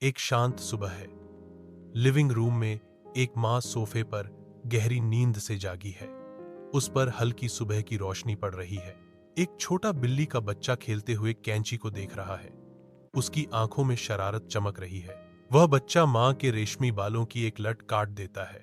एक शांत सुबह है। लिविंग रूम में एक माँ सोफे पर गहरी नींद से जागी है। उस पर हल्की सुबह की रोशनी पड़ रही है। एक छोटा बिल्ली का बच्चा खेलते हुए कैंची को देख रहा है। उसकी आंखों में शरारत चमक रही है। वह बच्चा माँ के रेशमी बालों की एक लट काट देता है।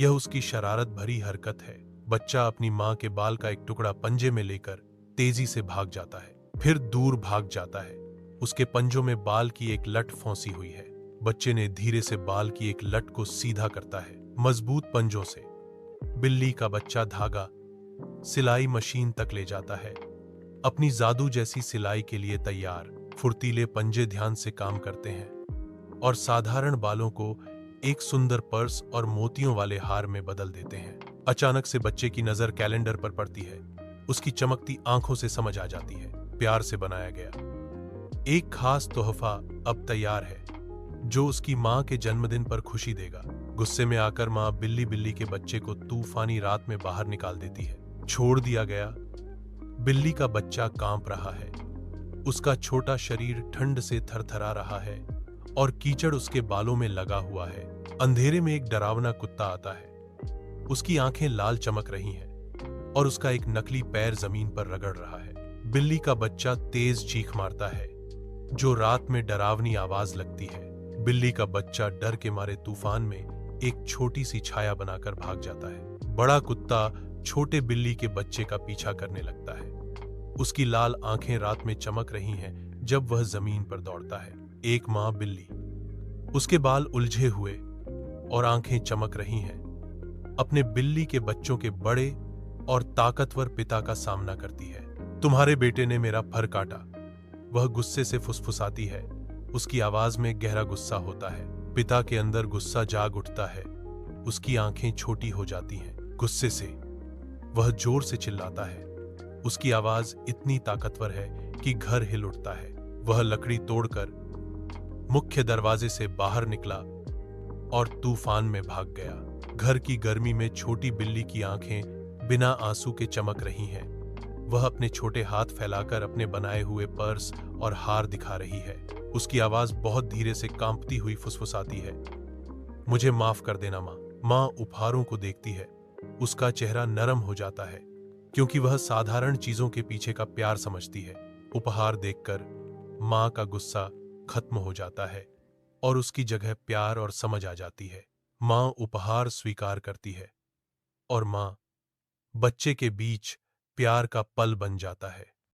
यह उसकी शरारत भरी हरकत है। बच्चा अपनी माँ के बाल का एक टुकड़ा पंजे में लेकर तेजी से भाग जाता है, फिर दूर भाग जाता है। उसके पंजों में बाल की एक लट फंसी हुई है। बच्चे ने धीरे से बाल की एक लट को सीधा करता है, मजबूत पंजों से। बिल्ली का बच्चा धागा सिलाई मशीन तक ले जाता है, अपनी जादू जैसी सिलाई के लिए तैयार। फुर्तीले पंजे ध्यान से काम करते हैं और साधारण बालों को एक सुंदर पर्स और मोतियों वाले हार में बदल देते हैं। अचानक से बच्चे की नजर कैलेंडर पर पड़ती है। उसकी चमकती आंखों से समझ आ जाती है, प्यार से बनाया गया एक खास तोहफा अब तैयार है, जो उसकी माँ के जन्मदिन पर खुशी देगा। गुस्से में आकर माँ बिल्ली के बच्चे को तूफानी रात में बाहर निकाल देती है। छोड़ दिया गया बिल्ली का बच्चा कांप रहा है। उसका छोटा शरीर ठंड से थरथरा रहा है और कीचड़ उसके बालों में लगा हुआ है। अंधेरे में एक डरावना कुत्ता आता है। उसकी आंखें लाल चमक रही हैं और उसका एक नकली पैर जमीन पर रगड़ रहा है। बिल्ली का बच्चा तेज चीख मारता है, जो रात में डरावनी आवाज लगती है। बिल्ली का बच्चा डर के मारे तूफान में एक छोटी सी छाया बनाकर भाग जाता है। बड़ा कुत्ता छोटे बिल्ली के बच्चे का पीछा करने लगता है। उसकी लाल आंखें रात में चमक रही हैं जब वह जमीन पर दौड़ता है। एक माँ बिल्ली, उसके बाल उलझे हुए और आंखें चमक रही हैं, अपने बिल्ली के बच्चों के बड़े और ताकतवर पिता का सामना करती है। तुम्हारे बेटे ने मेरा फर काटा, वह गुस्से से फुसफुसाती है। उसकी आवाज में गहरा गुस्सा होता है। पिता के अंदर गुस्सा जाग उठता है। उसकी आंखें छोटी हो जाती हैं गुस्से से। वह जोर से चिल्लाता है। उसकी आवाज इतनी ताकतवर है कि घर हिल उठता है। वह लकड़ी तोड़कर मुख्य दरवाजे से बाहर निकला और तूफान में भाग गया। घर की गर्मी में छोटी बिल्ली की आंखें बिना आंसू के चमक रही हैं। वह अपने छोटे हाथ फैलाकर अपने बनाए हुए पर्स और हार दिखा रही है। उसकी आवाज बहुत धीरे से कांपती हुई फुसफुसाती है, मुझे माफ कर देना माँ। माँ उपहारों को देखती है। उसका चेहरा नरम हो जाता है, क्योंकि वह साधारण चीजों के पीछे का प्यार समझती है। उपहार देखकर माँ का गुस्सा खत्म हो जाता है और उसकी जगह प्यार और समझ आ जाती है। माँ उपहार स्वीकार करती है और माँ बच्चे के बीच प्यार का पल बन जाता है।